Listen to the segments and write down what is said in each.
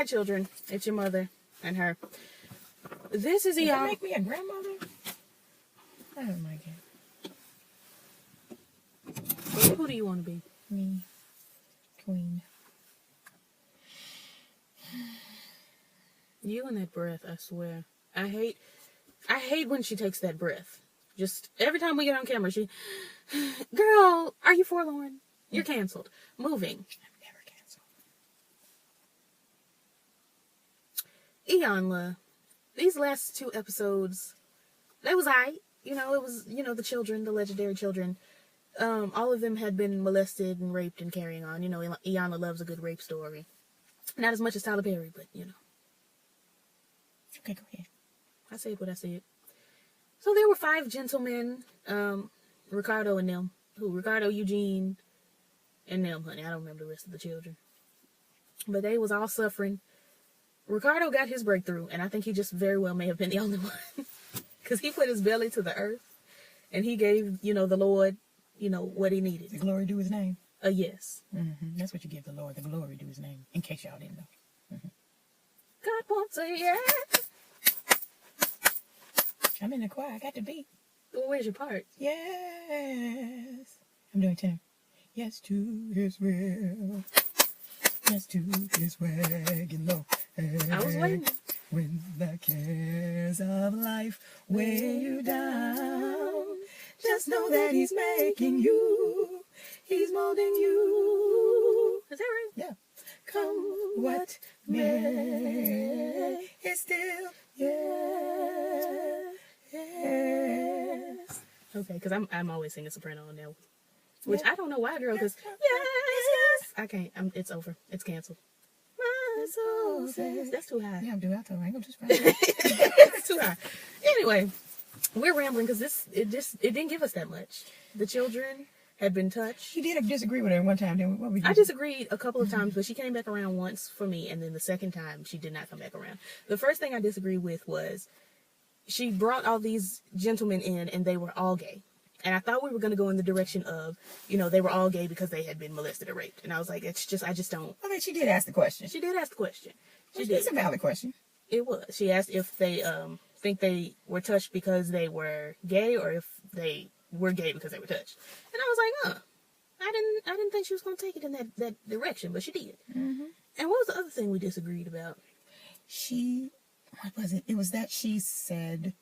Hi, children. It's your mother and her. This is Iyanla. Iyanla. Make me a grandmother? Oh my God. Who do you want to be? Me. Queen. You and that breath, I swear. I hate when she takes that breath. Just every time we get on camera, she, girl, are you forlorn? You're canceled. Moving. I'm never canceled. Iyanla, these last 2 episodes, that was it was, the children, the legendary children. All of them had been molested and raped and carrying on. Iyanla loves a good rape story. Not as much as Tyler Perry, but, Okay, go ahead. I said what I said. So there were 5 gentlemen, Ricardo and them. Ricardo, Eugene, and them, honey. I don't remember the rest of the children. But they was all suffering. Ricardo got his breakthrough, and I think he just very well may have been the only one. Because he put his belly to the earth, and he gave, the Lord, what he needed. The glory due his name. Yes. Mm-hmm. That's what you give the Lord, the glory due his name, in case y'all didn't know. Mm-hmm. God wants a yes. I'm in the choir. I got the beat. Well, where's your part? Yes. I'm doing tenor. Yes to his will. Yes to his wagon low. I was waiting. When the cares of life weigh you down, just know that he's making you. He's molding you. Is that right? Yeah. Come what may, it's still yes. Okay, because I'm always singing soprano on there. Which I don't know why, girl, because yes. I can't. It's over. It's canceled. My soul says. That's too high. Yeah, I'm doing that. I ain't gonna just write. It's too high. Anyway, we're rambling because it didn't give us that much. The children had been touched. You did disagree with her one time, didn't we? What we I disagreed a couple of times, but she came back around once for me, and then the second time she did not come back around. The first thing I disagreed with was she brought all these gentlemen in, and they were all gay. And I thought we were going to go in the direction of, they were all gay because they had been molested or raped. And I was like, I just don't. I mean, she did ask the question. She did ask the question. It's a valid question. It was. She asked if they think they were touched because they were gay or if they were gay because they were touched. And I was like, I didn't think she was going to take it in that direction, but she did. Mm-hmm. And what was the other thing we disagreed about? What was it? It was that she said...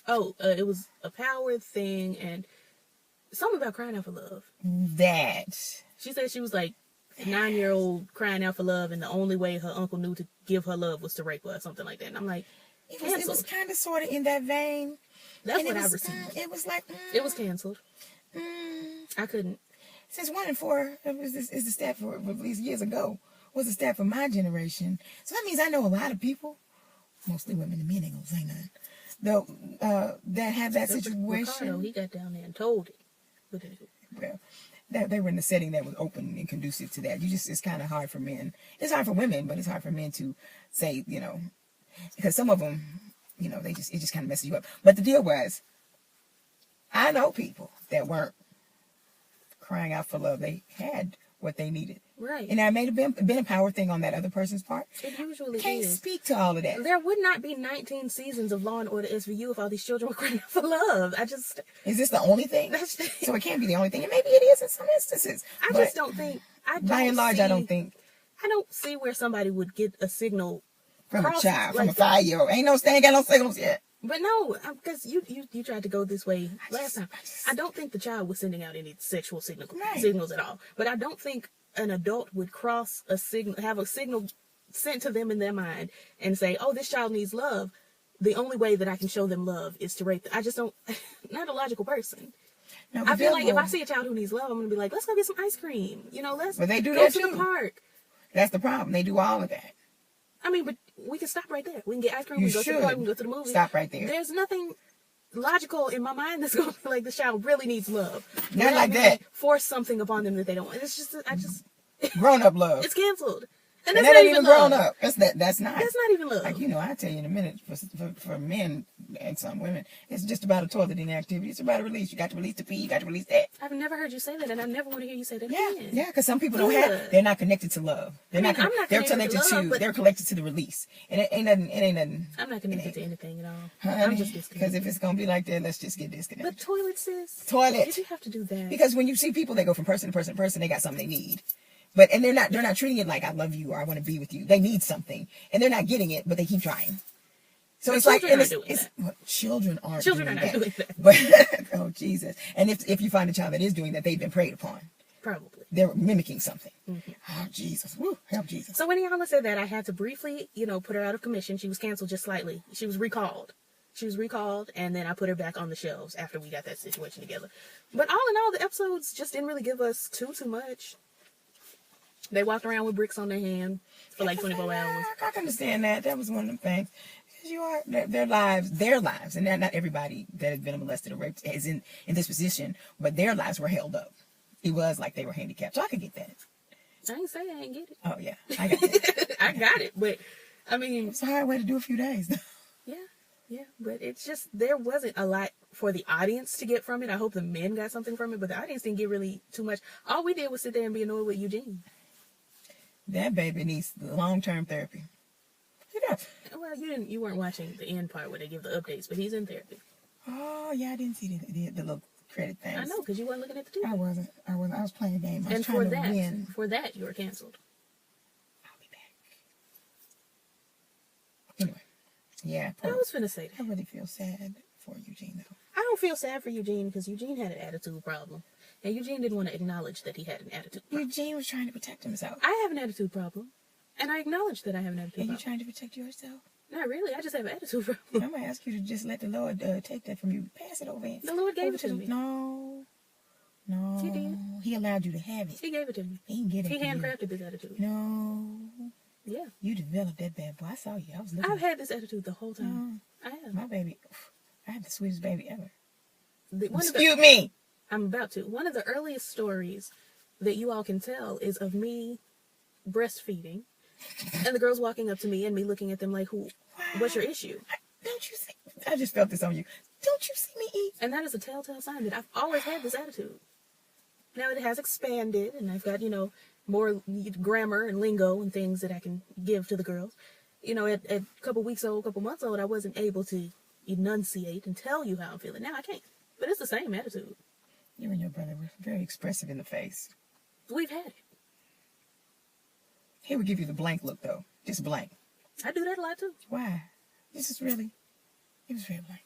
Oh, it was a power thing and something about crying out for love. That. She said she was like a 9-year-old crying out for love, and the only way her uncle knew to give her love was to rape her or something like that. And I'm like, it was kind of sort of in that vein. That's what I received. It was like... it was canceled. I couldn't. Since 1 in 4 is the stat for at least years ago, was the stat for my generation. So that means I know a lot of people, mostly women, and men ain't gonna say nothing, though, that have that situation. Ricardo, he got down there and told it. Well, that they were in a setting that was open and conducive to that. It's kind of hard for men. It's hard for women, but it's hard for men to say, because some of them, it just kind of messes you up. But the deal was, I know people that weren't crying out for love. They had what they needed. Right. And that may have been a power thing on that other person's part. It usually Can't is. speak to all of that. There would not be 19 seasons of Law and Order SVU if all these children were crying out for love. Is this the only thing? So it can't be the only thing. And maybe it is in some instances. I just don't think. By and large, I don't think. I don't see where somebody would get a signal from a child, like from a 5-year-old. Ain't got no signals yet. But no, because you tried to go this way last time. I don't think the child was sending out any sexual signals at all. But I don't think an adult would cross a signal, have a signal sent to them in their mind and say, oh, this child needs love. The only way that I can show them love is to rape them. I just don't, not a logical person. No, I feel like if I see a child who needs love, I'm going to be like, let's go get some ice cream. Let's they do go that to too. the park. That's the problem. They do all of that. I mean, but we can stop right there. We can get ice cream. We can go to the park. We can go to the movie. Stop right there. There's nothing logical in my mind that's going to be like, this child really needs love. Not like that. Force something upon them that they don't want. It's just, grown up love. It's canceled. And that ain't even grown up. That's not even love. Like, I tell you in a minute, for men, and some women, it's just about a toileting activity. It's about a release. You got to release the pee. You got to release that. I've never heard you say that, and I never want to hear you say that Yeah, again. yeah, because some people don't have. They're not connected to love. They're I'm not they're connected to love, but- They're connected to the release, and it ain't nothing. It ain't nothing. I'm not connected to anything at all. Honey, I'm just disconnected. because if it's gonna be like that, let's just get disconnected. But toilet, sis. Toilet. Did you have to do that? Because when you see people, they go from person to person to person. They got something they need, and they're not treating it like I love you or I want to be with you. They need something, and they're not getting it, but they keep trying. So But it's like children aren't doing that. well, children aren't Children are doing not that. doing that. But oh Jesus! And if you find a child that is doing that, they've been preyed upon. Probably. They're mimicking something. Mm-hmm. Oh Jesus! Woo, help Jesus! So when Iyanla said that, I had to briefly, put her out of commission. She was canceled just slightly. She was recalled. And then I put her back on the shelves after we got that situation together. But all in all, the episodes just didn't really give us too much. They walked around with bricks on their hand for like 24 hours. I can understand that. That was one of the things. Because you are their lives, and not everybody that has been molested or raped is in this position, but their lives were held up. It was like they were handicapped. So I could get that. I ain't say I ain't get it. Oh yeah, I got it. I got it, but I mean, It's a hard way to do a few days. yeah, but it's just there wasn't a lot for the audience to get from it. I hope the men got something from it, but the audience didn't get really too much. All we did was sit there and be annoyed with Eugene. That baby needs long-term therapy. Yeah. Well, you weren't watching the end part where they give the updates, but he's in therapy. Oh yeah, I didn't see the little credit things. I know, because you weren't looking at the TV. I wasn't. I was playing a game. I was And trying to win. for that, you were canceled. I'll be back. Anyway, yeah. I was finna say I that. really feel sad for Eugene though. I don't feel sad for Eugene because Eugene had an attitude problem. And Eugene didn't want to acknowledge that he had an attitude problem. Eugene was trying to protect himself. I have an attitude problem. And I acknowledge that I have an attitude Are you problem. trying to protect yourself? Not really. I just have an attitude problem. I'm gonna ask you to just let the Lord take that from you. Pass it over. The Lord gave it to me. No. He did. He allowed you to have it. He gave it to me. He didn't get it. He to you. handcrafted this attitude. No. Yeah. You developed that bad boy. I saw you. I was looking. I've had this attitude the whole time. I have. My baby. I had the sweetest baby ever. One of the- Excuse me. I'm about to. One of the earliest stories that you all can tell is of me breastfeeding and the girls walking up to me and me looking at them like, what's your issue? Don't you see? I just felt this on you. Don't you see me eat? And that is a telltale sign that I've always had this attitude. Now it has expanded and I've got, more grammar and lingo and things that I can give to the girls. At a couple weeks old, couple months old, I wasn't able to enunciate and tell you how I'm feeling. Now I can't. But it's the same attitude. You and your brother were very expressive in the face. We've had it. He would give you the blank look, though. Just blank. I do that a lot, too. Why? This is really... He was very blank.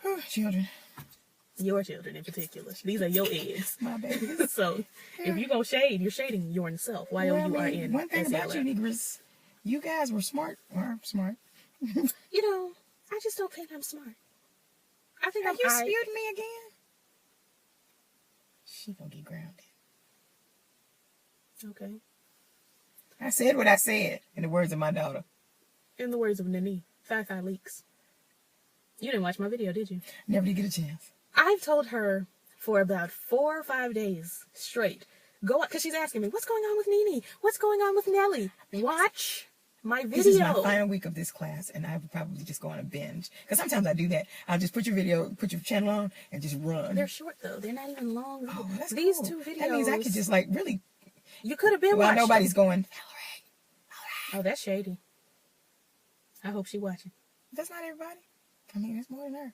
Oh, children. Your children in particular. These are your eggs. My babies. So, if you're going to shade, you're shading yourself while Well, you are in one thing about you, SLF. Negroes, you guys were smart. Or smart. I just don't think I'm smart. I think Are I'm you spewed me again? She gonna get grounded. Okay. I said what I said, in the words of my daughter. In the words of Nene, Thigh leaks. You didn't watch my video, did you? Never did get a chance. I've told her for about 4 or 5 days straight, go out, because she's asking me, what's going on with Nene? What's going on with Nellie? Watch my video. This is my final week of this class, and I would probably just go on a binge. Because sometimes I do that. I'll just put your channel on, and just run. They're short, though. They're not even long. Oh, that's These cool. 2 videos. That means I could just, really... You could have been Well, watching. nobody's going, Oh, that's shady. I hope she watching. That's not everybody. I mean, it's more than her.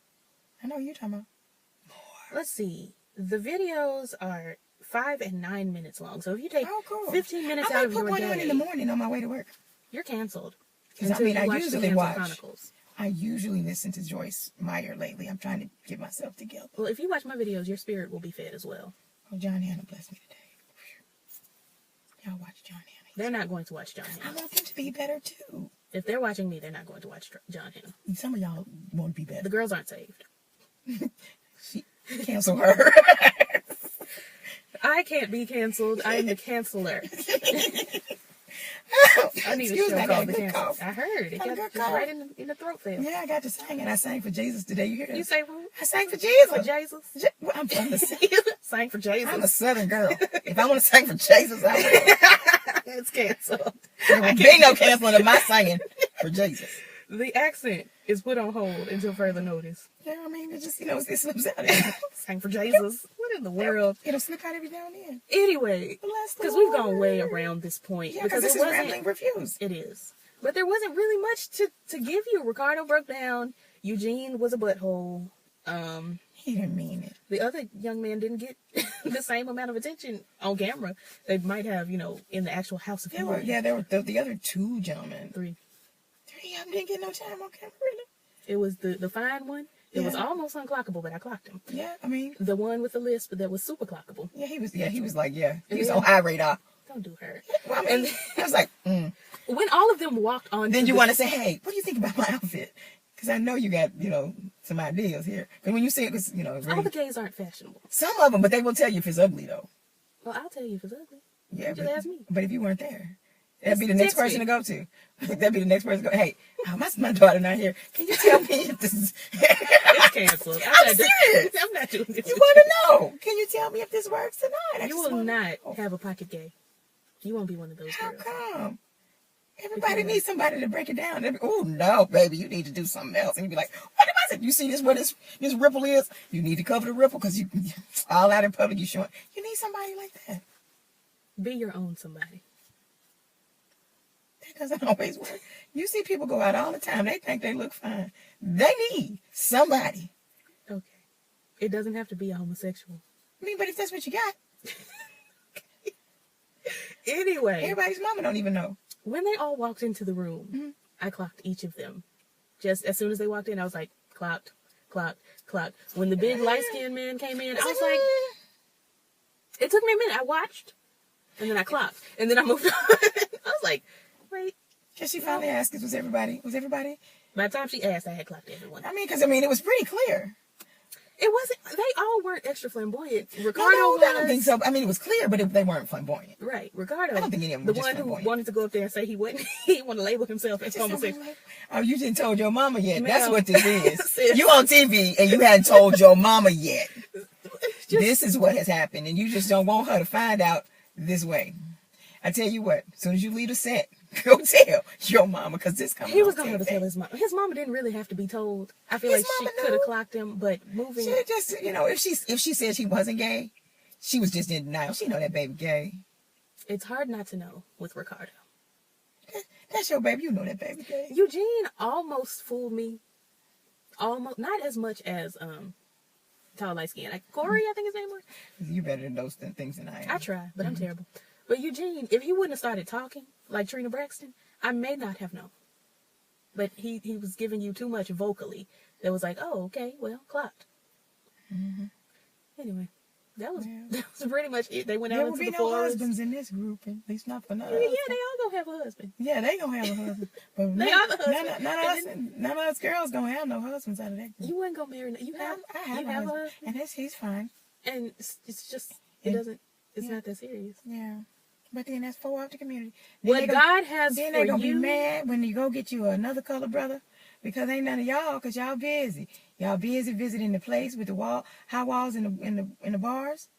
I know who you're talking about. Let's see. The videos are 5 and 9 minutes long. So if you take 15 minutes I out might of put your one day, on in the morning on my way to work. you're canceled. Because I Until mean, you I watch the usually Canceled watch. Chronicles. I usually listen to Joyce Meyer lately. I'm trying to get myself together. Well, if you watch my videos, your spirit will be fed as well. Oh, John Hannah blessed me today. Y'all watch John Hannah. They're not going to watch John I Hannah. want them to be better too. If they're watching me, they're not going to watch John Hannah. Some of y'all want to be better. The girls aren't saved. She cancel her. I can't be canceled. I am the canceller. I need a Excuse show me, I got a called The good Cancel. cough. I heard. It Got a got good just cough. right in the throat there. Yeah, I got to sing, and I sang for Jesus today. You hear that? You say what? I sang for Jesus. For Jesus? Well, I'm from the Sang for Jesus. I'm a Southern girl. If I want to sing for Jesus, I will. It's canceled. There will be no canceling of my singing for Jesus. The accent is put on hold until further notice. Yeah, I mean, it just, it slips out. Sang for Jesus. What in the world? It'll slip out every now and then. Anyway, because we've gone way around this point. Yeah, because this is Rambling Reviews. It is. But there wasn't really much to give you. Ricardo broke down. Eugene was a butthole. He didn't mean it. The other young man didn't get the same amount of attention on camera they might have, in the actual house of there were the other two gentlemen. Three of them didn't get no time on camera, really. It was the fine one. It was almost unclockable, but I clocked him. Yeah, I mean. The one with the lisp that was super clockable. Yeah, he was like, he was on high radar. Don't do her. Well, I mean, I was like, When all of them walked on. Then you want to say, hey, what do you think about my outfit? Because I know you got, some ideas here. But when you say it, because, all the gays aren't fashionable. Some of them, but they will tell you if it's ugly, though. Well, I'll tell you if it's ugly. Yeah, you just ask me. But if you weren't there, that'd be the next person to go to. That'd be the next person to go, hey, my daughter not here. Can you tell me if this is... It's canceled. I'm serious. I'm not doing this. You want to know. Can you tell me if this works or not? You will not have a pocket gay. You won't be one of those How girls. come? Everybody needs somebody to break it down. Oh, no, baby, you need to do something else. And you'd be like, what am I saying? You see what this ripple is? You need to cover the ripple because you all out in public, you showing. You need somebody like that. Be your own somebody. That doesn't always work. You see people go out all the time. They think they look fine. They need somebody. Okay. It doesn't have to be a homosexual. I mean, but if that's what you got. Anyway. Everybody's mama don't even know. When they all walked into the room, I clocked each of them. Just as soon as they walked in, I was like, clocked. When the big light-skinned man came in, I was like, it took me a minute. I watched, and then I clocked, and then I moved on. I was like, wait. Because she finally asked us, was everybody? By the time she asked, I had clocked everyone. I mean, it was pretty clear. It wasn't, they all weren't extra flamboyant. Ricardo I don't think so. I mean, it was clear, but they weren't flamboyant. Right. Ricardo. I don't think any of them were just flamboyant. The one who wanted to go up there and say he wouldn't want to label himself as homosexual. Oh, you didn't told your mama yet. That's what this is. Sis. You on TV and you hadn't told your mama yet. This is what has happened, and you just don't want her to find out this way. I tell you what, as soon as you leave the set, go tell your mama, because this coming. He was going to have to tell his mama. His mama didn't really have to be told. I feel like she could have clocked him, but moving. She just, if she said she wasn't gay, she was just in denial. She know that baby gay. It's hard not to know with Ricardo. That's your baby. You know that baby gay. Eugene almost fooled me. Almost, not as much as tall, light skin. Corey, I think his name was. You better at those things than I am. I try, but I'm terrible. But Eugene, if he wouldn't have started talking like Trina Braxton, I may not have known. But he was giving you too much vocally. That was like, oh, okay, well, clocked. Mm-hmm. Anyway, that was pretty much it. They went out into the forest. There will be no husbands in this group, at least not for none. Yeah, they all gonna have a husband. Yeah, they gonna have a husband. But they are the husband. None of us girls gonna have no husbands out of that group. You wouldn't go marry. I have a husband, and he's fine. And it's just it's not that serious. Yeah. But then that's for out the community. What God has for you. Then they're going to be mad when you go get you another colored brother. Because ain't none of y'all, because y'all busy. Y'all busy visiting the place with the high walls in the bars.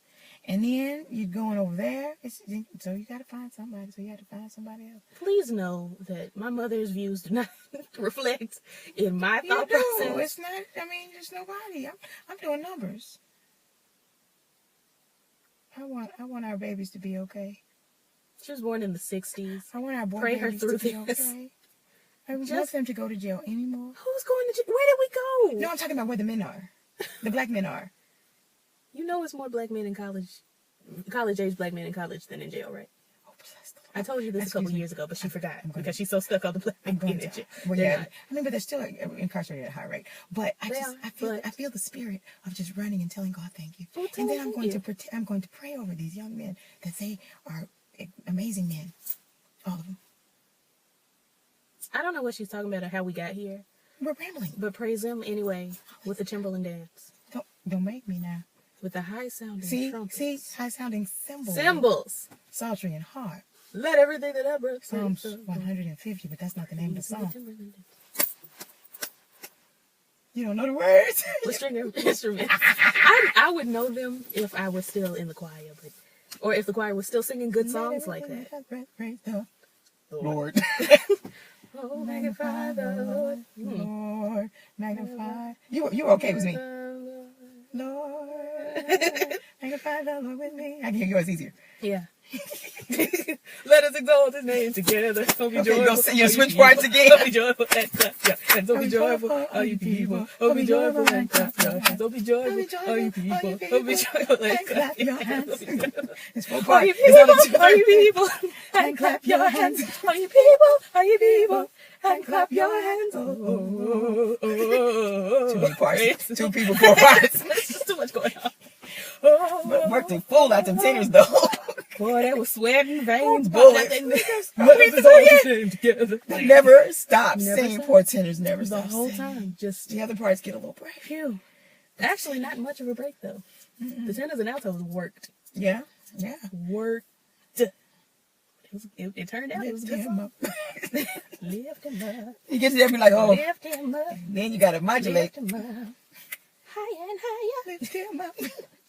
And then you're going over there. So you got to find somebody. So you have to find somebody else. Please know that my mother's views do not reflect in my thought process. process. It's not, there's nobody. I'm doing numbers. I want our babies to be okay. She was born in the 60s. I want our boy Pray her through to be this. okay. I don't want them to go to jail anymore. Who's going to jail? Where did we go? No, I'm talking about where the men are. The black men are. You know it's more black men in college-age black men in college than in jail, right? Oh, bless the Lord. I told you this a couple years ago, but she forgot because she's so stuck on the black men in jail. Well, yeah. But they're still incarcerated at a high rate. But I feel the spirit of just running and telling God thank you. Well, and then I'm going to pray over these young men that they are amazing men. All of them. I don't know what she's talking about or how we got here. We're rambling. But praise him anyway with the Timberland dance. Don't make me now. With the high-sounding trumpets. See? High-sounding cymbals. Cymbals. Sultry and hard. Let everything that I broke. Psalms 150, but that's not the name of the song. You don't know the words? The string instruments. I would know them if I was still in the choir, or if the choir was still singing good songs like that. Praise the Lord. Oh, Magnify the Lord. Lord, magnify. You were okay with me. Lord, magnify the Lord with me. I can hear yours easier. Yeah. Let us exalt his name together. So be Okay, joyful. go sing your switch parts again. So be joyful and clap your hands. So be joyful, all you people. Oh, be joyful and clap your hands. So be joyful, all you people. Oh, be joyful and clap your hands. It's four All parts. you people, all you people, and clap your hands. All you people, and clap your hands. Oh, Too many parts. 2 people, 4 parts. There's just too much going on. But worked the full out them tenors though. Boy, that was sweating veins. Bullets. Let us exalt his name together. They never stop Never singing. stop. Poor tenors never The stop whole singing. time, just The other parts get a little break. phew. Actually, not much of a break though. The tenors and altos worked. Yeah. Worked. It turned out it was a good song. Lift him up. You get to there and be like, oh, Lift him up. then you gotta modulate. Lift him up. Higher and higher. Lift him up.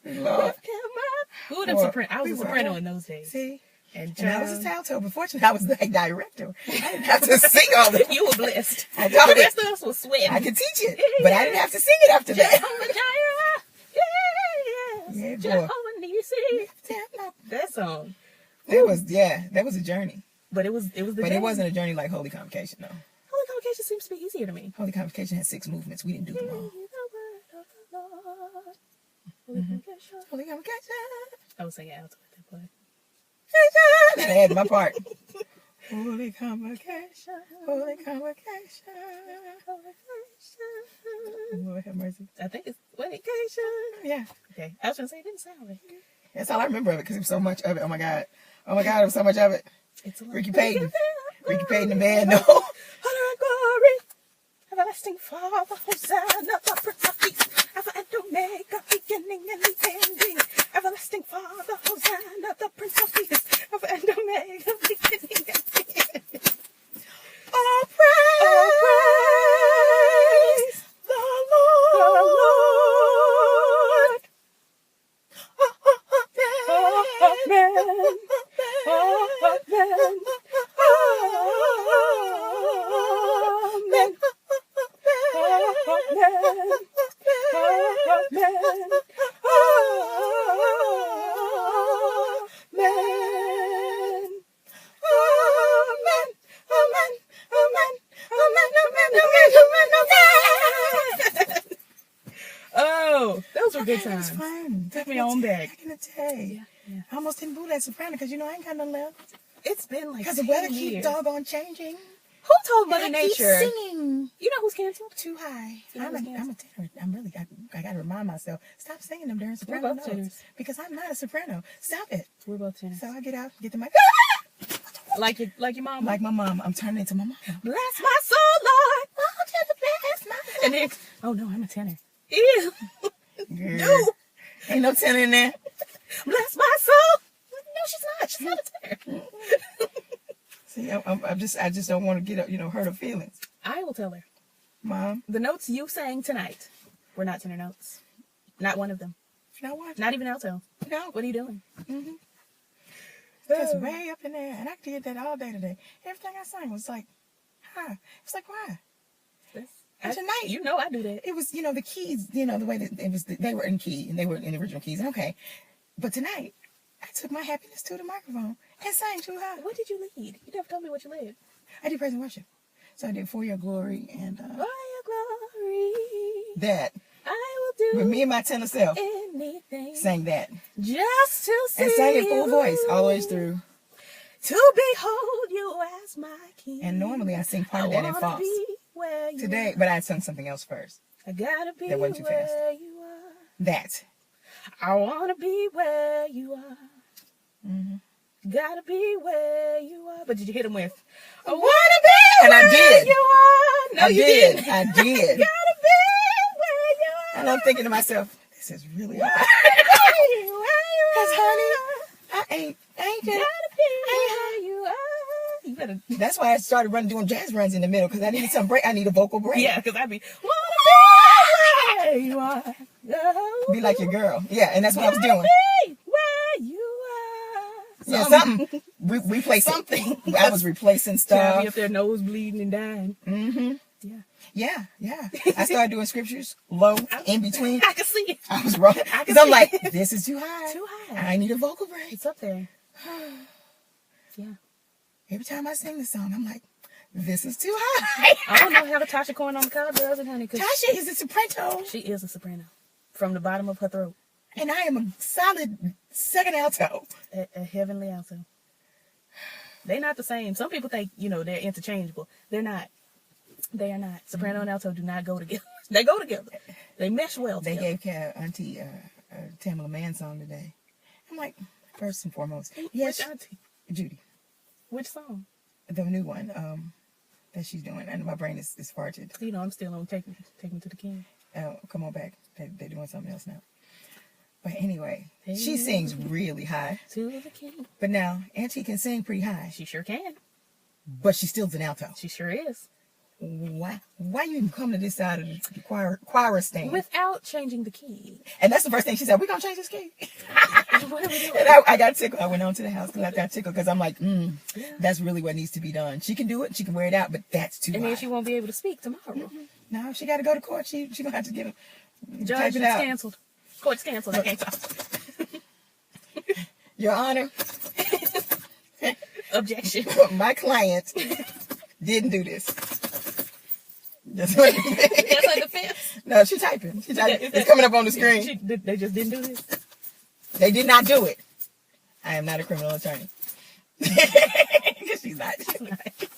Lord. Lift him up. Who them Boy, soprano? I was we a were soprano all- in those days. See? And And I was a John, alto, but fortunately I was the director. I didn't have to sing all the you were blessed. I The told rest it. of us was sweating. I could teach it, but I didn't have to sing it after that. Jehovah Jireh. Yes. Yeah, boy. Jehovah Nissi. Lift him up. That song. That was a journey. But it was the But journey. it wasn't a journey like Holy Convocation, though. Holy Convocation seems to be easier to me. Holy Convocation had 6 movements. We didn't do them all. Holy Convocation. Holy Convocation. I was singing alto at that point. And I had my part. Holy Convocation. Holy Convocation. Lord have mercy. I think it's Convocation. Yeah. Okay. I was gonna say it didn't sound right. That's all I remember of it because there was so much of it. Oh my God. Oh my God, there was so much of it. It's a lot. Ricky Payton. Ricky Payton, the man, no. Honor and glory, everlasting Father, Hosanna, the Prince of Peace, Alpha and Omega, beginning and the ending. Everlasting Father, Hosanna, the Prince of Peace, Alpha and Omega, beginning and the ending. All praise, the Lord. Amen. Oh, those were good It was times. fun. Took me on back. Back in the day. Yeah. I almost didn't boo that soprano because I ain't got no left. It's been like Because the 10 weather years. keeps doggone changing. Who told Mother And I keep Nature? singing You know who's canceled? too high. You know I'm who's a canceled? tenor. I got to remind myself, stop singing them during soprano both notes. tenors. Because I'm not a soprano. Stop it. We're both tenors. So I get out, get the mic. Like your mom. Like my mom. I'm turning into my mom. Bless my soul, Lord. Oh, just bless my And then, oh no, I'm a tenor. Ew. Girl. No. Ain't no tenor in there. Bless my soul. No, she's not. She's not a tenor. See, I just don't want to get up, hurt her feelings. I will tell her. Mom, The notes you sang tonight were not tenor notes. Not one of them. you know what? Not even alto. No. What are you doing? That's way up in there. And I did that all day today. Everything I sang was like, huh. It's like, why? Tonight. You know I do that. It was, the keys, the way that it was, they were in key and they were in the original keys. Okay. But tonight, I took my happiness to the microphone and sang too high. What did you lead? You never told me what you led. I did praise and worship. So I did For Your Glory and For your glory, that. I will do With me and my tenor self anything sang that. just to see And sang in full you, voice all the way through. to behold you as my king. And normally I sing part of I that in wanna false. be where you Today, are. but I sung something else first. I gotta be That wasn't too where fast. you are. That. I wanna be where you are. Mm-hmm. Gotta be where you are. But did you hit him with? I wanna be And I where did. you are. No, I you did. didn't. I did. Gotta be where you are. And I'm thinking to myself, this is really hard. Because, honey, I ain't just, You better. that's why I started doing jazz runs in the middle, because I needed some break. I need a vocal break. Yeah, because I'd be where you are. Be like your girl. Yeah, and that's what I was doing. Be where you are. So something. Replacing. Something. I was replacing stuff. Be up there, nose bleeding and dying. Yeah. I started doing scriptures low, in between. I can see it. I was wrong. Because I'm like, this is too high. Too high. I need a vocal break. It's up there. Yeah. Every time I sing the song, I'm like, this is too high. I don't know how the Tasha Cohen on the cover does it, honey. Tasha is a soprano. She is a soprano. From the bottom of her throat. And I am a solid second alto. A heavenly alto. They're not the same. Some people think, they're interchangeable. They're not. They are not. Soprano and alto do not go together. They go together. They mesh well together. They gave Auntie Tamala Man song today. I'm like, first and foremost. Yes, Which auntie? Judy. Which song? The new one that she's doing. And my brain is farted. I'm still on Take Me to the King. Oh, come on back. They're doing something else now. But anyway, she sings really high. To the King. But now, Auntie can sing pretty high. She sure can. But she's still an alto. She sure is. Why you even come to this side of the choir stand? Without changing the key. And that's the first thing she said, we're going to change this key. What are we doing? And I got tickled. I went on to the house because I got tickled because I'm like, that's really what needs to be done. She can do it. She can wear it out, but that's too high. And then she won't be able to speak tomorrow. No, she got to go to court. She going to have to get it. Judge, it's canceled. Court's canceled. I can't talk. Your Honor. Objection. My client didn't do this. That's what That's her defense. No, she's typing. It's coming up on the screen. They just didn't do this. They did not do it. I am not a criminal attorney. Because she's not.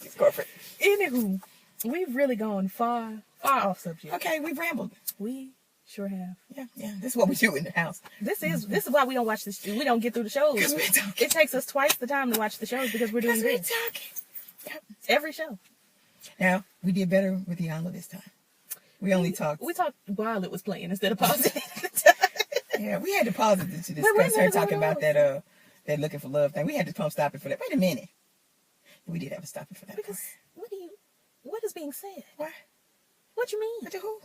She's corporate. Anywho, we've really gone far off subject. Okay, we've rambled. We sure have. Yeah. This is what we do in the house. This is why we don't watch this. We don't get through the shows. Because we're talking. It takes us twice the time to watch the shows because we're doing this. Yep. Every show. Now, we did better with Iyanla this time. We only talked. We talked while it was playing instead of pausing. Yeah, we had to pause it to discuss her talking about that looking for love thing. We had to stop it for that. Wait a minute. We did have to stop it for that. Because what is being said? What? What you mean? What to who?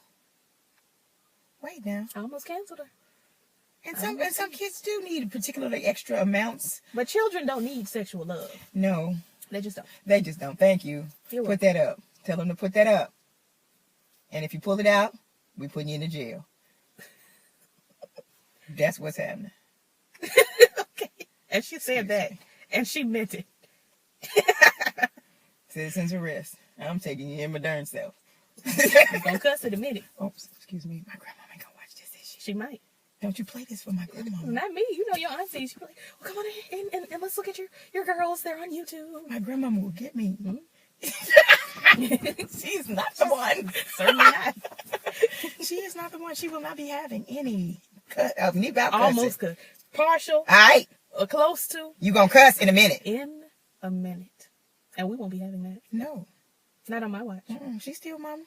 Wait now. I almost canceled her. And some kids do need particularly extra amounts. But children don't need sexual love. No. They just don't. They just don't. Thank you. Put that up. Tell them to put that up. And if you pull it out, we putting you in the jail. That's what's happening. Okay. And she said that. And she meant it. Citizen's arrest. I'm taking you in my darn self. You're going to cuss in a minute. Oops, excuse me. My grandma ain't going to watch this, is she? She might. Don't you play this for my grandma. Not me. You know your auntie. She'll be like, well, come on in and let's look at your girls. They're on YouTube. My grandma will get me. Mm-hmm. She's not the one. Certainly not. She is not the one. She will not be having any cut of me about almost good. Partial. All right. Or close to. You gonna cuss in a minute. In a minute. And we won't be having that. No. Not on my watch. She's still mama.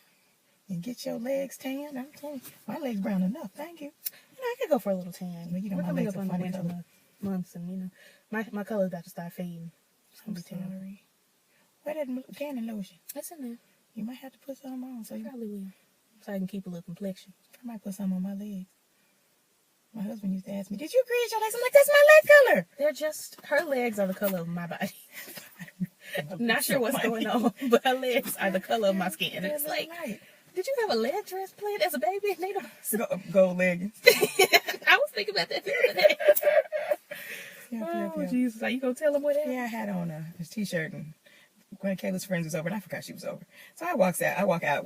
And get your legs tan. I'm telling you, my legs brown enough. Thank you. I could go for a little tan. Well, you know, we're my coming legs up are on the funny winter color. months, and my color's about to start fading. It's gonna be terrible. Sorry. Where that tanning lotion? It's in there. You might have to put some on. So you Probably will. So I can keep a little complexion. I might put some on my legs. My husband used to ask me, did you create your legs? I'm like, that's my leg color. They're just, her legs are the color of my body. Not sure what's going on, but her legs are the color of my skin. And it's like, did you have a leg transplant as a baby? Gold leggings. I was thinking about that the other day. Yeah. Jesus. Are you going to tell them what happened? Yeah, I had on a t-shirt and when Kayla's friends was over, and I forgot she was over. So I walk out. I walk out.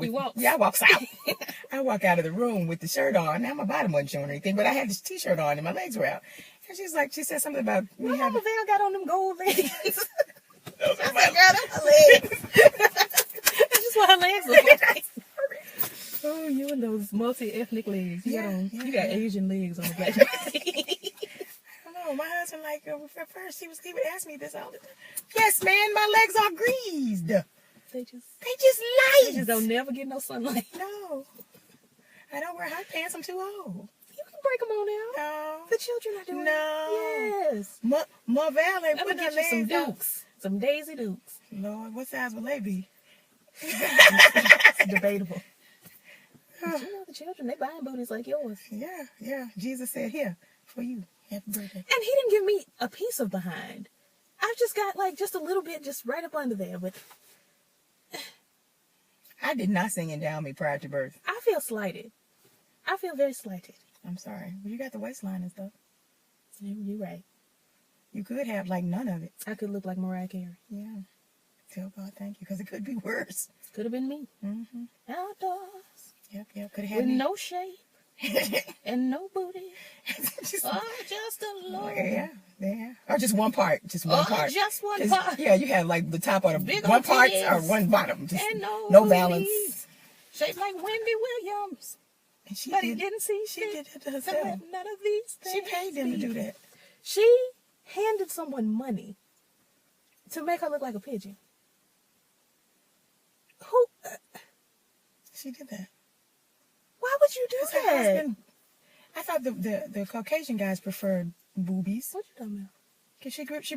I walk out of the room with the shirt on. Now my bottom wasn't showing anything, but I had this t-shirt on and my legs were out. And she said something about me having... Mama Val got on them gold leggings. Those are my legs. That's just what her legs look like. Oh, you and those multi-ethnic legs. You got Asian legs on the black. My husband, at first, he would ask me this all the time. Yes, man, my legs are greased. They just light. They just don't never get no sunlight. No. I don't wear hot pants. I'm too old. You can break them on out. No. The children are doing it. Yes. Ma Val ain't putting her legs some out. Dukes. Some Daisy Dukes. Lord, what size will they be? It's debatable. But you know the children, they buying booties like yours. Yeah. Jesus said, here, for you. Happy birthday. And he didn't give me a piece of behind. I've just got like just a little bit just right up under there, but I did not sing Endow Me prior to birth. I feel slighted. I feel very slighted. I'm sorry. Well, you got the waistline and stuff. You're right. You could have like none of it. I could look like Mariah Carey. Yeah. Tell God thank you, because it could be worse. Could have been me. Mm-hmm. Outdoors. Yep. Could have had With me. no shape and no booty. just, Just a little. Yeah. Or just one part. Just one part. Just one part. Yeah, you have like the top or the Big one old part titties. or one bottom. Just And no balance. booties. Shaped like Wendy Williams. And she But did, he didn't see she fit did it to to herself. let none of these things. She paid them to do that. She handed someone money to make her look like a pigeon. Who? She did that. Why would you do Because her that? husband, I thought the Caucasian guys preferred boobies. What you talking about? Because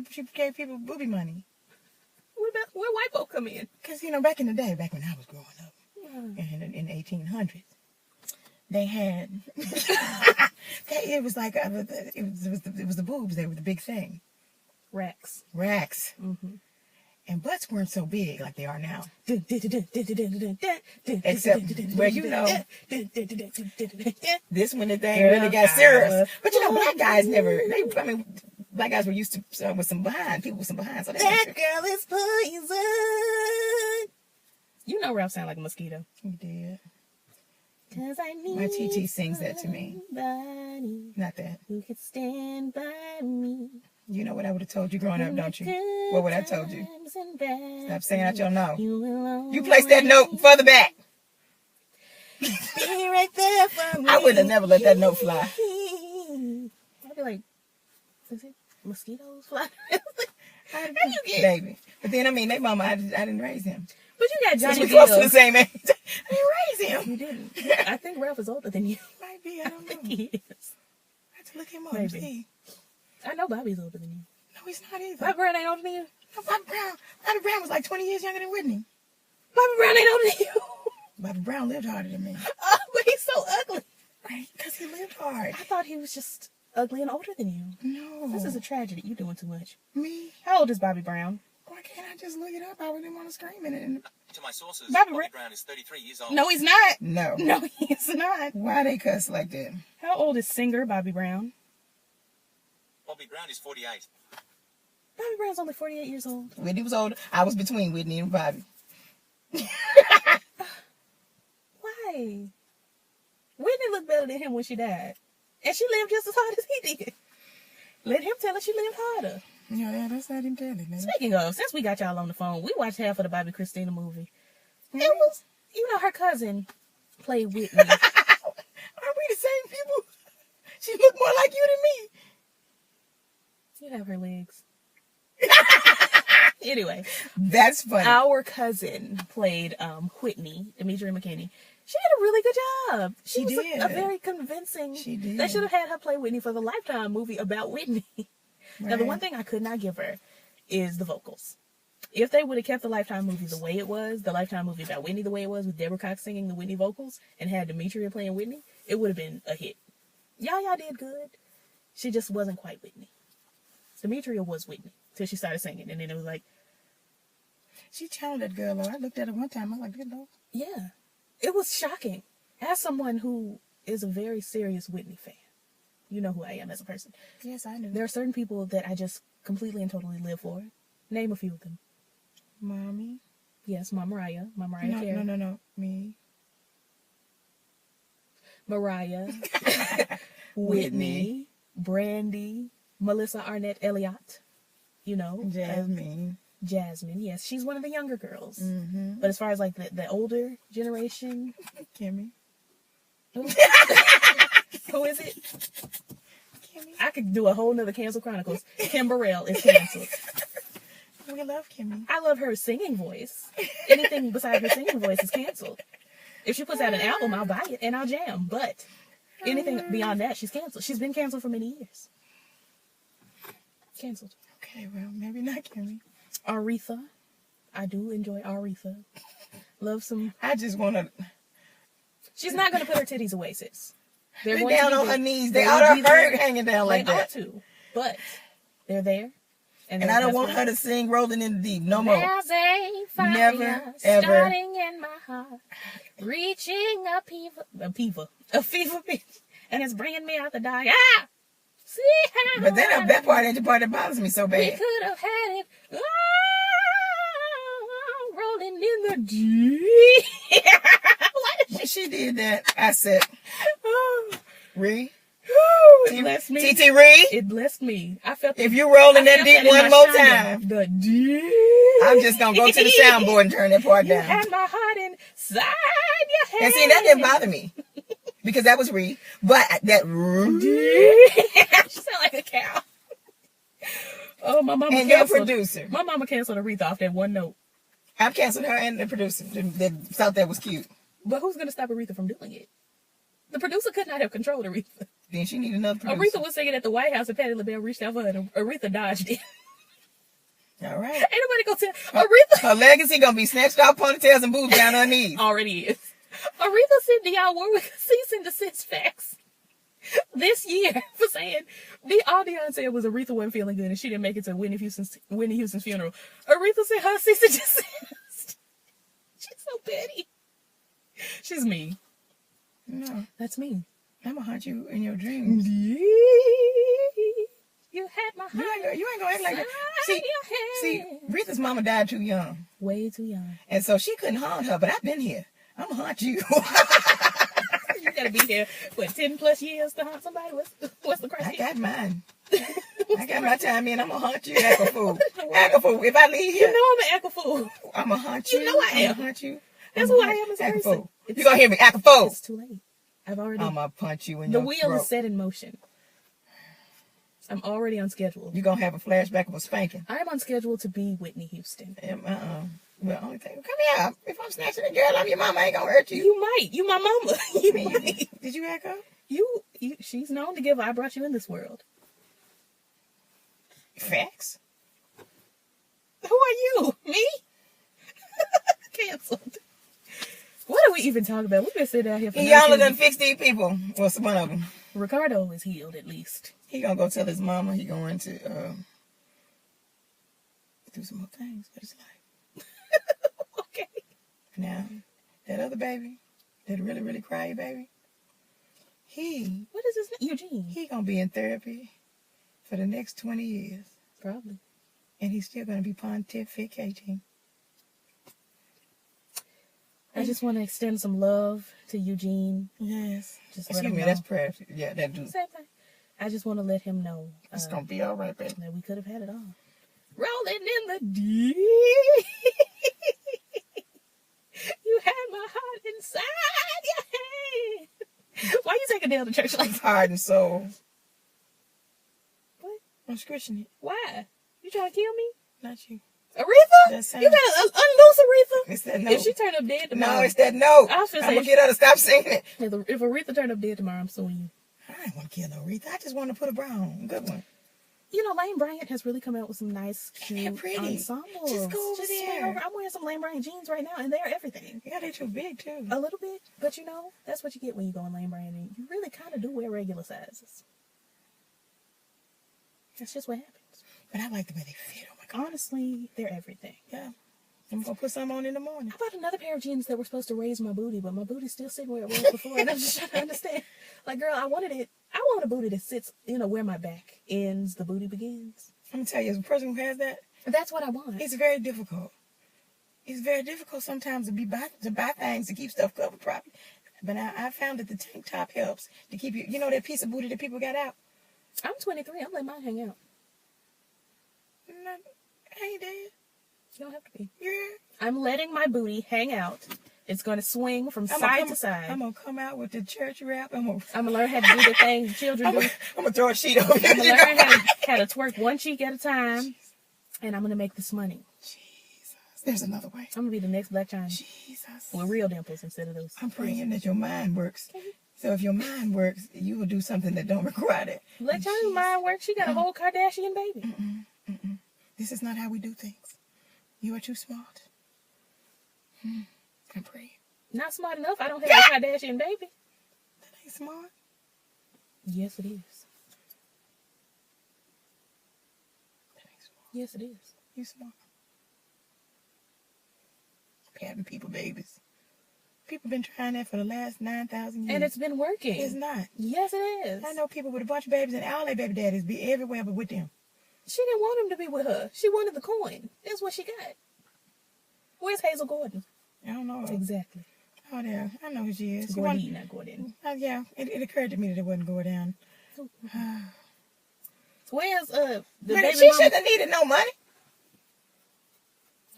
she gave people booby money. Where white folk come in? Because, back in the day, back when I was growing up, in the 1800s, they had, it was like, it was the boobs. They were the big thing. Racks. Mm-hmm. And butts weren't so big like they are now. Except where this when the thing really got serious. But black guys never, black guys were used to with some behind, people with some behind. So that girl is poison. Ralph sound like a mosquito. He did. 'Cause I need my TT sings that to me. Not that. Who could stand by me? You know what I would have told you growing up, don't you? What would I told you? Stop saying out your no. You place that note further back. Be right there for me. I would have never let that note fly. I'd be like, is it mosquitoes fly? How you get? Baby. But then, they mama, I didn't raise him. But you got Johnny We're close to the Gill. same age. I didn't raise him. You didn't. I think Ralph is older than you. Might be, I don't know. He is. I have to look him up Maybe. and see. I know Bobby's older than you. No, he's not either. Bobby Brown ain't older than you. No, Bobby Brown was like 20 years younger than Whitney. Bobby Brown ain't older than you. Bobby Brown lived harder than me. Oh, but he's so ugly. Right, because he lived hard. I thought he was just ugly and older than you. No. This is a tragedy. You're doing too much. Me? How old is Bobby Brown? Why can't I just look it up? I really want to scream in it. To my sources, Bobby Brown is 33 years old. No, he's not. No. No, he's not. Why they cuss like that? How old is singer Bobby Brown? Bobby Brown is 48. Bobby Brown's only 48 years old. Whitney was older. I was between Whitney and Bobby. Why? Whitney looked better than him when she died. And she lived just as hard as he did. Let him tell her she lived harder. Yeah, that's not him telling me. Speaking of, since we got y'all on the phone, we watched half of the Bobby Christina movie. Mm-hmm. It was, her cousin played Whitney. Aren't we the same people? She looked more like you than me. You have her legs. Anyway. That's funny. Our cousin played Whitney, Demetria McKinney. She did a really good job. She was did. A very convincing. She did. They should have had her play Whitney for the Lifetime movie about Whitney. Right. Now, the one thing I could not give her is the vocals. If they would have kept the Lifetime movie the way it was, the Lifetime movie about Whitney the way it was, with Deborah Cox singing the Whitney vocals, and had Demetria playing Whitney, it would have been a hit. Y'all did good. She just wasn't quite Whitney. Demetria was Whitney till she started singing, and then it was like, she challenged that girl, though. I looked at her one time. I was like, good Lord. yeah. It was shocking. As someone who is a very serious Whitney fan, you know who I am as a person. Yes, I knew. There are certain people that I just completely and totally live for. Name a few of them. Mommy? Yes, Mariah No, Carey. no. Me? Mariah. Whitney. Brandy. Melissa Arnett Elliott. Jasmine. Jasmine, yes. She's one of the younger girls. Mm-hmm. But as far as like the older generation. Kimmy. Who is it? Kimmy. I could do a whole nother Cancel Chronicles. Kim Burrell is canceled. We love Kimmy. I love her singing voice. Anything besides her singing voice is canceled. If she puts out an album, I'll buy it and I'll jam. But anything beyond that, she's canceled. She's been canceled for many years. Canceled. Okay, well, maybe not Kimmy. Aretha. I do enjoy Aretha. Love some. I just want to. She's not going to put her titties away, sis. They're They're going to down be on there. her knees. They They ought will to be there. hurt hanging down like They ought that. to. But they're there. And I don't want her to sing Rolling in the Deep no more. There's a fire Never, ever. starting in my heart, reaching a fever pitch, and it's bringing me out the dark. Ah! See how But then that part ain't the part that bothers me so we bad. could have had it rolling in the deep. When she did that, I said, Ree. It blessed me. TT Ree. It blessed me. I felt If you rolling that felt deep that in one my more shoulder. time, The deep. I'm just going to go to the soundboard and turn that part You down. had my heart inside your head. And see, that didn't bother me. Because that was Ree. But that She sound like a cow. Oh, my mama and your canceled. producer. My mama canceled Aretha off that one note. I've canceled her and the producer that thought that was cute. But who's gonna stop Aretha from doing it? The producer could not have controlled Aretha. Then she need another producer. Aretha was singing at the White House and Patti LaBelle reached out for her and Aretha dodged it. All right. Ain't nobody gonna tell Aretha. Her legacy gonna be snatched off ponytails and boobs down her knees. Already is. Aretha sent Dionne Warwick a cease and desist fax this year for saying all Dionne said was Aretha wasn't feeling good and she didn't make it to Whitney Houston's funeral. Aretha sent her cease and desist. She's so petty. She's me. No, That's me. I'm gonna haunt you in your dreams. You had my heart. You ain't gonna act like that. inside See, your head. Rita's mama died too young. Way too young. And so she couldn't haunt her, but I've been here. I'm gonna haunt you. You gotta be here for 10 plus years to haunt somebody. What's the I criteria? got mine. I got my time in. I'm gonna haunt you, act a fool. Act a fool. If I leave here, You know I'm an act a fool. I'm gonna haunt you. You know I am. I'm gonna haunt you. That's I'ma who I haunt am you. as a Act person. fool. You gonna hear me? Act a fool. It's too late. I've already. I'm gonna punch you in The your wheel throat. is set in motion. I'm already on schedule. You gonna have a flashback of a spanking. I am on schedule to be Whitney Houston. Well, only thing, come here. If I'm snatching a girl, I'm your mama. I ain't gonna hurt you. You might. You my mama. You I mean, might. Did you echo? You. She's known to give. I brought you in this world. Facts. Who are you? Me? Canceled. What are we even talking about? We've been sitting out here for Iyanla 19 done fix these people. What's one of them? Ricardo is healed at least. He gonna go tell his mama he going to do some more things with his life. Okay. Now, that other baby, that really, really cry baby, What is his name? Eugene. he gonna be in therapy for the next 20 years. Probably. And he's still gonna be pontificating. I just want to extend some love to Eugene. Yes. Just let Excuse him me, know. that's prayer. Yeah, that do. Same thing. I just want to let him know It's gonna be all right, baby. that we could have had it all. Rolling in the deep. You had my heart inside your head. Why you taking down the church like that? Heart and soul. What? I'm squishing it. Why? You trying to kill me? Not you. Aretha? That sound- You gotta unloose Aretha? It's that note. If she turn up dead tomorrow. No, it's that note. I was I'm finna gonna say- get her to stop singing it. If Aretha turn up dead tomorrow, I'm suing you. I didn't want to kill no Aretha. I just want to put a brown. Good one. You know, Lane Bryant has really come out with some nice, They're cute pretty. ensembles. Just go over swing there. over. I'm wearing some Lane Bryant jeans right now, and they're everything. Yeah, they're too big, too. A little bit, but you know, that's what you get when you go in Lane Bryant. And you really kind of do wear regular sizes. That's just what happens. But I like the way they fit. Oh, my God. Honestly, they're everything. Yeah. I'm going to put some on in the morning. I bought another pair of jeans that were supposed to raise my booty, but my booty's still sitting where it was before. And I'm just trying to understand. Like, girl, I want a booty that sits, where my back ends, the booty begins. I'm going to tell you, as a person who has that, That's what I want. it's very difficult. It's very difficult sometimes to buy things to keep stuff covered properly. But I found that the tank top helps to keep you that piece of booty that people got out. I'm 23. I'm letting mine hang out. No, I ain't dead. You don't have to be. Yeah. I'm letting my booty hang out. It's going to swing from side to side. I'm going to come out with the church rap. I'm going to learn how to do the things children do. I'm going to throw a sheet over you. I'm going to learn how to twerk one cheek at a time. And I'm going to make this money. Jesus. There's another way. I'm going to be the next Black China. Jesus. With real dimples instead of those. I'm praying that your mind works. So if your mind works, you will do something that don't require that. Black China's mind works. She got a whole Kardashian baby. This is not how we do things. You are too smart. I'm praying. Not smart enough. I don't have a Kardashian baby. That ain't smart. Yes, it is. That ain't smart. Yes, it is. You smart. Having people babies. People been trying that for the last 9,000 years. And it's been working. It's not. Yes, it is. I know people with a bunch of babies and all their baby daddies be everywhere but with them. She didn't want him to be with her. She wanted the coin. That's what she got. Where's Hazel Gordon? I don't know. Exactly. Oh, there. I know who she is. Gordon, not Gordon. Yeah, it occurred to me that it wasn't Gordon. Where's the But baby she mama? shouldn't have needed no money.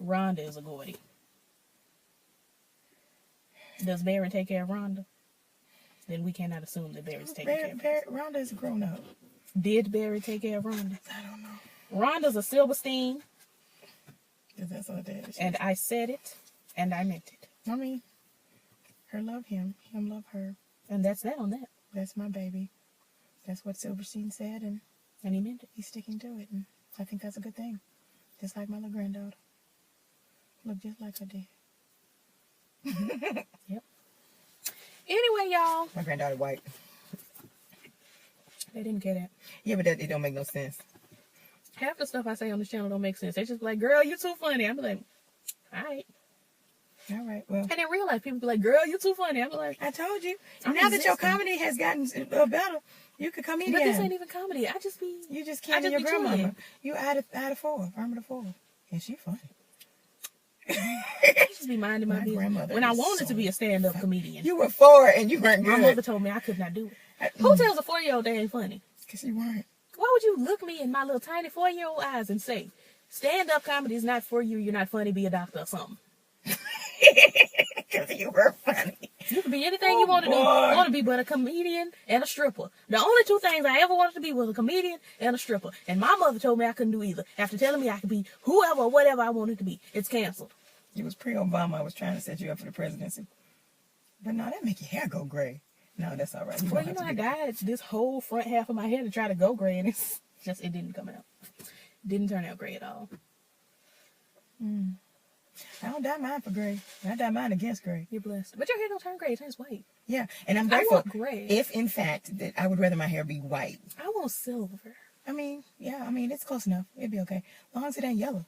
Rhonda is a Gordy. Does Barry take care of Rhonda? Then we cannot assume that Barry's taking care of her. Rhonda is a grown up. Did Barry take care of Rhonda? I don't know. Rhonda's a Silverstein, That's all that is. and I said it, and I meant it. I mean, her love him. Him love her. And that's that on that. That's my baby. That's what Silverstein said, and And he meant it. he's sticking to it. And I think that's a good thing. Just like my little granddaughter. Look just like her dad. Yep. Anyway, y'all. My granddaughter white. They didn't get it. Yeah, but it don't make no sense. Half the stuff I say on this channel don't make sense. They just be like, girl, you too funny. I'm like, all right. All right, well. And in real life, people be like, girl, you too funny. I'm like, I told you. I'm Now that your resisting. comedy has gotten better, you could come in but here. this ain't even comedy. I just be, You just I can't just your be grandmama. chilling. You out of four. I'm the four. And she funny. I just be minding my My business. grandmother When I is wanted so to be a stand-up comedian, You were 4 and you weren't my good. mother told me I could not do it. Who tells a 4-year-old they ain't funny? Because you weren't. Why would you look me in my little tiny 4-year-old eyes and say, stand-up comedy is not for you, you're not funny, be a doctor or something? Because you were funny. You can be anything you want to do. I want to be but a comedian and a stripper. The only two things I ever wanted to be was a comedian and a stripper. And my mother told me I couldn't do either. After telling me I could be whoever or whatever I wanted to be. It's canceled. It was pre-Obama. I was trying to set you up for the presidency. But no, that make your hair go gray. No, that's all right. Well, you know, I dyed this whole front half of my hair to try to go gray, and it's just, it didn't come out. Didn't turn out gray at all. I don't dye mine for gray. I dye mine against gray. You're blessed. But your hair don't turn gray. It turns white. Yeah, and I'm I grateful. want gray. If, in fact, that I would rather my hair be white. I want silver. I mean, yeah, it's close enough. It'd be okay. As long as it ain't yellow.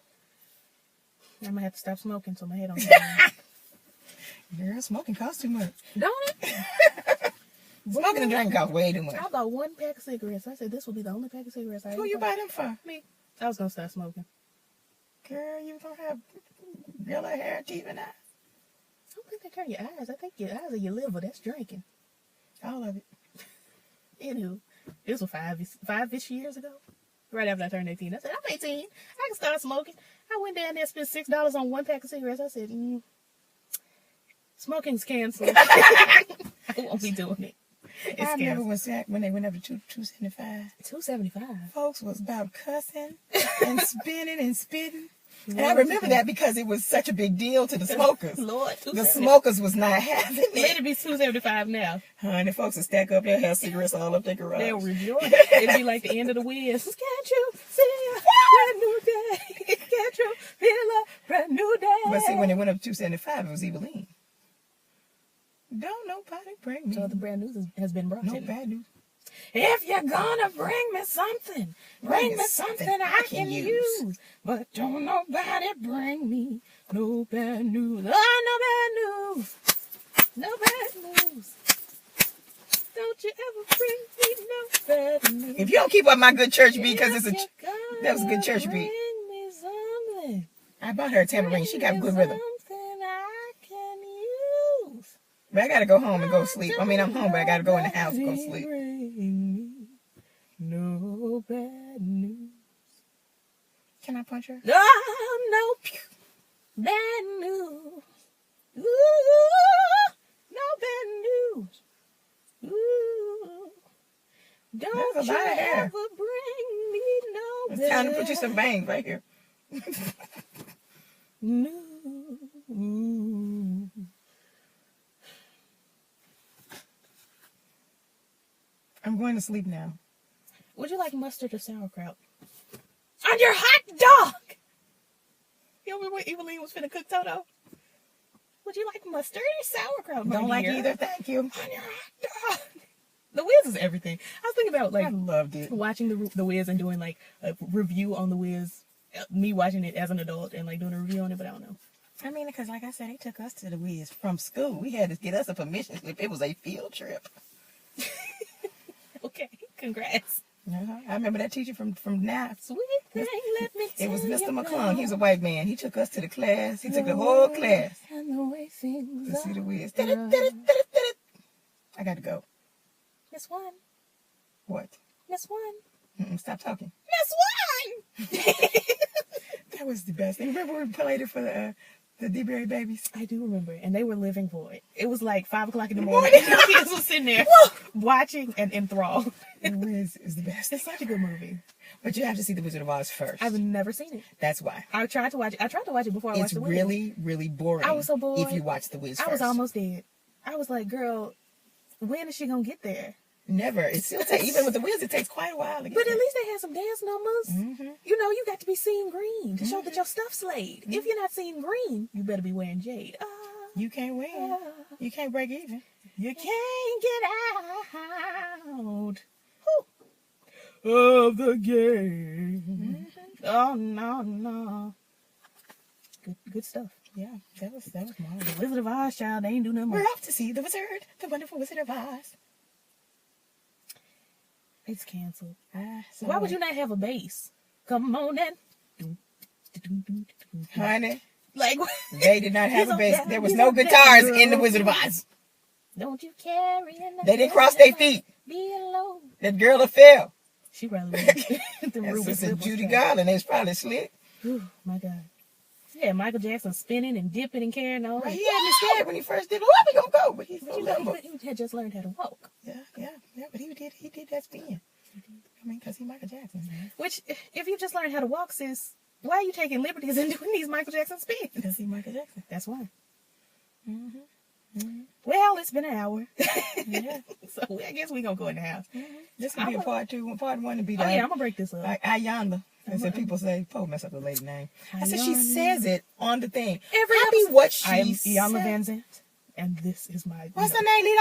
I'm going to have to stop smoking so my hair don't turn Girl, smoking costs too much. Don't it? Smoking and drinking costs way too much. I bought one pack of cigarettes. I said this will be the only pack of cigarettes I Who ever you buy. buy them for? Me. I was going to start smoking. Girl, you don't have yellow hair, teeth, and eyes. I don't think they turn your eyes. I think your eyes are your liver. That's drinking. All of it. Anywho, this was five-ish years ago. Right after I turned 18. I said, I'm 18. I can start smoking. I went down there and spent $6 on one pack of cigarettes. I said, smoking's canceled. I won't be doing it. It's I remember canceled. when they went up to $2.75. $2.75. Folks was about cussing and spinning and spitting. And I remember that because it was such a big deal to the smokers. Lord, The $2.75. smokers was not having Let it. it be $2.75 now. Honey, folks would stack up their have cigarettes all up their garage. They'll rejoice. It'll be like the end of the Wiz. Can't you see a brand new day? Can't you feel a brand new day? But see, when it went up to $2.75, it was Eveline. Don't nobody bring me. So the brand news has been brought No to you. bad news. If you're gonna bring me something, bring me something I can use. But don't nobody bring me no bad news. Oh, no bad news. No bad news. Don't you ever bring me no bad news. If you don't keep up my good church beat, because If it's you're that was a good gonna church beat. bring me something, I bought her a tambourine. She got good rhythm. something I can use. But I gotta go home and go to sleep. I mean, I'm home, but I gotta go in the house and go to Nobody sleep. bring me no bad news. Can I punch her? Oh, no bad news. Ooh, no bad news. Ooh, don't That's a you lot of hair. ever bring me no It's bad time to put you some bangs right here. news. I'm going to sleep now. Would you like mustard or sauerkraut? On your hot dog! You remember when Eveline was finna cook Toto? Would you like mustard or sauerkraut? my Don't like dear? either. Thank you. On your hot dog. The Wiz is everything. I was thinking about I like loved it. watching the Wiz and doing like a review on the Wiz me watching it as an adult and like doing a review on it, but I don't know. I mean, because like I said, they took us to the Wiz from school. We had to get us a permission slip. It was a field trip. Okay, congrats. I remember that teacher from now. Sweet thing, let me It was tell Mr. you McClung. He was a about white man. He took us to the class. He took the whole class and the way things to see the are. Wiz. I got to go. Miss One, What? Miss One, Stop talking. Miss One. That was the best thing. Remember we played it for the D-Berry babies? I do remember, and they were living for it. It was like 5 o'clock in the morning, and the kids were sitting there watching and enthralled. The Wiz is the best. It's such a good movie. But you have to see The Wizard of Oz first. I've never seen it. That's why. I tried to watch it. I tried to watch it before I watched It's the Wiz. really, really boring. I was so bored. If you watch The Wiz first. I was almost dead. I was like, girl, when is she gonna get there? Never. It still takes, even with The Wiz, it takes quite a while to get But there. at least they had some dance numbers. Mm-hmm. You know, you got to be seeing green to show that your stuff's laid. If you're not seeing green, you better be wearing jade. You can't win. You can't break even. You can't get out of the game. Oh no, no. Good stuff. Yeah, that was marvelous. The Wizard of Oz, child, they ain't do nothing We're more. off to see the wizard, the wonderful Wizard of Oz. It's canceled. So Why would you not have a bass? Come on then. Honey, Like, they did not have He's a bass. okay, There was he's no okay, guitars girl. in the Wizard of Oz. don't you carry enough. They didn't cross their feet. Be alone. That girl fell. She probably would. The That's Ruby Sister Slip was Judy trash. Garland. They was probably slick. Whew, my God. Yeah, Michael Jackson spinning and dipping and carrying on. Right, he had me scared when he first did. Where we gonna go? But he's so limber. But he had just learned how to walk. Yeah. But he did that spin. I mean, because he Michael Jackson, man. Which, if you just learned how to walk, sis, why are you taking liberties and doing these Michael Jackson spins? Because he Michael Jackson. That's why. Mm-hmm. Well, it's been an hour. Yeah. So I guess we're going to go in the house. This could be a part 2. Part 1 to be Oh, like, yeah, I'm going to break this up. like Iyanla. As if people say, Poe mess up the lady name. I said she says it on the thing. Every Happy episode. what she I am said. Iyanla Van Zandt, and this is my... What's her name? Lee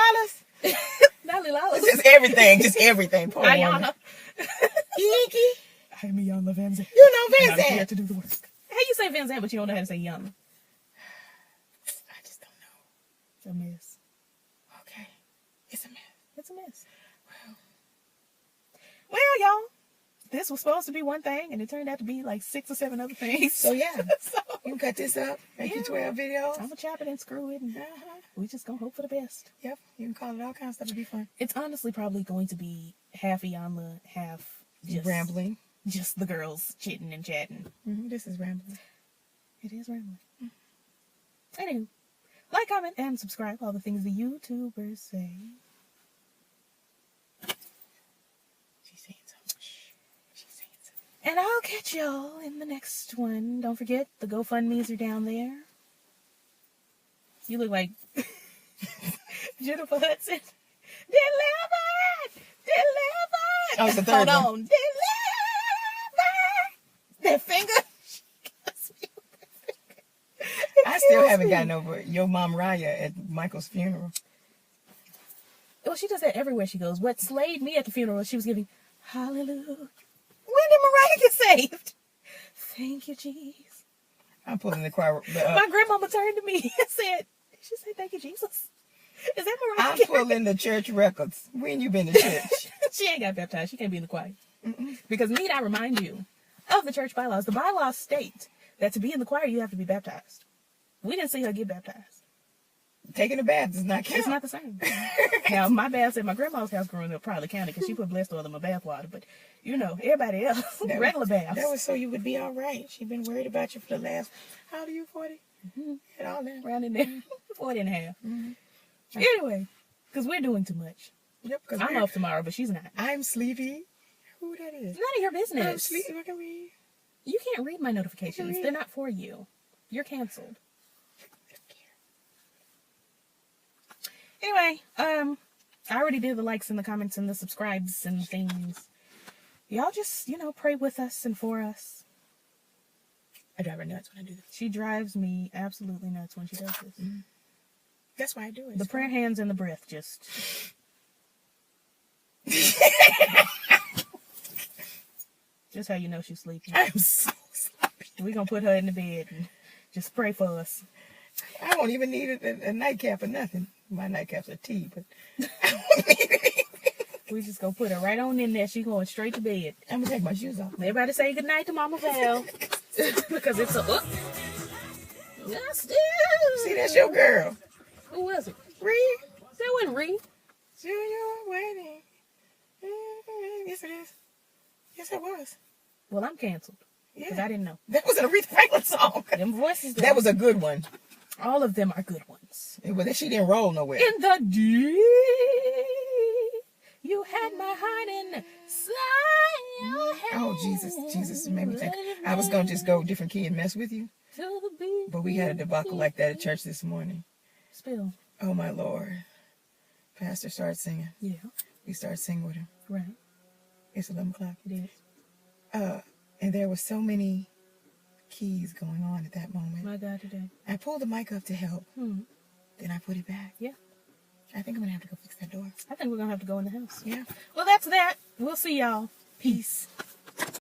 Dollars? Not Lila. Just everything. Just everything. Poor woman. Iyanla. Yinky. I am Iyanla Van Zandt. You know And I'm here Vincent. to do the work. How you say Van Zandt, but you don't know how to say Iyanla? I just don't know. It's a mess. Okay. It's a mess. It's a mess. Well, y'all, this was supposed to be one thing, and it turned out to be like 6 or 7 other things. So yeah. So, You can cut this up. Make you 12 videos. I'm going to chop it and screw it, and we just going to hope for the best. Yep. You can call it all kinds of stuff. It'll be fun. It's honestly probably going to be half Iyanla, half just Rambling. Just the girls chitting and chatting. This is rambling. It is rambling. Anywho, like, comment, and subscribe. All the things the YouTubers say. She's saying something. She's saying something. And I'll catch y'all in the next one. Don't forget, the GoFundMe's are down there. You look like Jennifer Hudson. Delivered! Delivered! Oh, it's the third Hold one. on. Delivered! That finger. I still haven't gotten over Yo Mom Raya at Michael's funeral. Well, she does that everywhere she goes. What slayed me at the funeral, she was giving, hallelujah. When did Mariah get saved? Thank you, Jesus. I'm pulling the choir. My grandmama turned to me and said, did she say thank you, Jesus? Is that Mariah? I'm pulling the church records. When you been to church? She ain't got baptized. She can't be in the choir. Because need I remind you of the church bylaws. The bylaws state that to be in the choir, you have to be baptized. We didn't see her get baptized. Taking a bath does not count. It's not the same. Now, my baths at my grandma's house growing up probably counted because she put blessed oil in my bath water. But, you know, everybody else, regular baths. That was so you would be all right. She'd been worried about you for the last, how old are you, 40? And all that. Around in there. 40 and a half. Anyway, because we're doing too much. Yep, because I'm off tomorrow, but she's not. I'm sleepy. Who that is? It's none of your business. I'm sleepy. I can read. You can't read my notifications. read. They're not for you. You're canceled. Anyway, I already did the likes and the comments and the subscribes and things. Y'all just, pray with us and for us. I drive her nuts when I do this. She drives me absolutely nuts when she does this. That's why I do it. The prayer hands and the breath just... just how you know she's sleeping. I'm so sleepy. We're going to put her in the bed and just pray for us. I won't even need a nightcap or nothing. My nightcap's a tea, but I won't need it. We just going to put her right on in there. She's going straight to bed. I'm going to take my shoes off. Everybody say goodnight to Mama Val. Because it's a... Yes, See, that's your girl. Who was it? Reed. That wasn't Reed. You're waiting. Yes, it is. Yes, it was. Well, I'm canceled. Because I didn't know. That was an Aretha Franklin song. Them voices. That was a good one. All of them are good ones. She didn't roll nowhere. In the deep, you had my heart inside your hand. Oh, Jesus, it made me think. I was going to just go different key and mess with you. But we had a debacle like that at church this morning. Spill. Oh, my Lord. Pastor started singing. Yeah. We started singing with him. Right. It's 11 o'clock. It is. And there were so many keys going on at that moment. My God, today. I pulled the mic up to help. Then I put it back. Yeah. I think I'm going to have to go fix that door. I think we're going to have to go in the house. Yeah. Well, that's that. We'll see y'all. Peace.